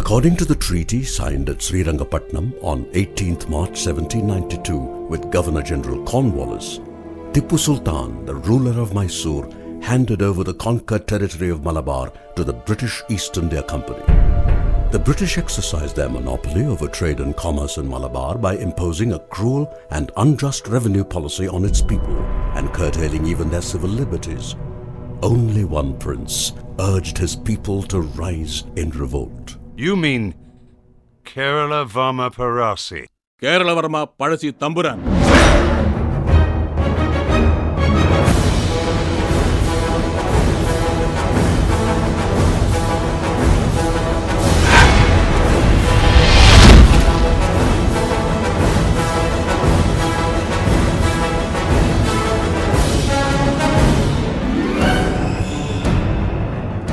According to the treaty signed at Srirangapatnam on 18th March 1792 with Governor-General Cornwallis, Tipu Sultan, the ruler of Mysore, handed over the conquered territory of Malabar to the British East India Company. The British exercised their monopoly over trade and commerce in Malabar by imposing a cruel and unjust revenue policy on its people and curtailing even their civil liberties. Only one prince urged his people to rise in revolt. You mean Kerala Varma Parasi? Kerala Varma Parasi Tamburan.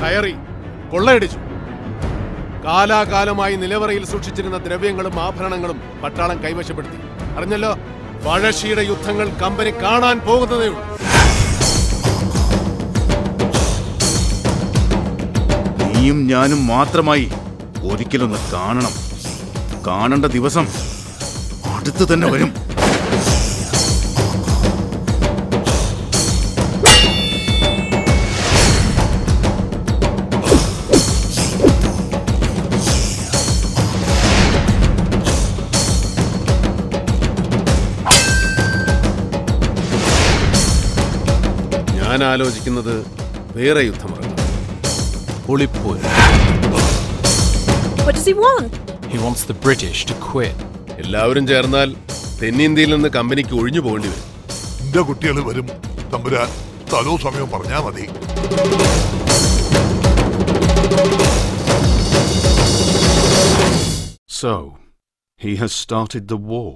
കയറി കൊള്ളയടിച്ചു. കാലാകാലമായി നിലവറയിൽ സൂക്ഷിച്ചിരുന്ന ദ്രവ്യങ്ങളും ആഭരണങ്ങളും പട്ടാളം കൈവശപ്പെടുത്തി. അറിഞ്ഞല്ലോ, പഴശ്ശിയുടെ യുദ്ധങ്ങൾ company കാണാൻ പോകുന്നതേയുള്ളൂ. നീയും ഞാനും മാത്രമായി ഒരിക്കലൊന്ന് കാണണം. കാണേണ്ട ദിവസം അടുത്ത് തന്നെ വരും. ഞാൻ ആലോചിക്കുന്നത് വേറെ യുദ്ധമാണ്. Ulipur. What does he want? He wants the British to quit. എല്ലാവരും ചേർന്നാൽ തെന്നിന്ത്യയിൽ നിന്ന് കമ്പനിക്ക് ഒഴിഞ്ഞു പോകേണ്ടി വരും. എന്റെ കുട്ടികൾ വരും. തമ്പുരാൻ സ്ഥലവും സമയവും പറഞ്ഞാൽ മതി. So, he has started the war.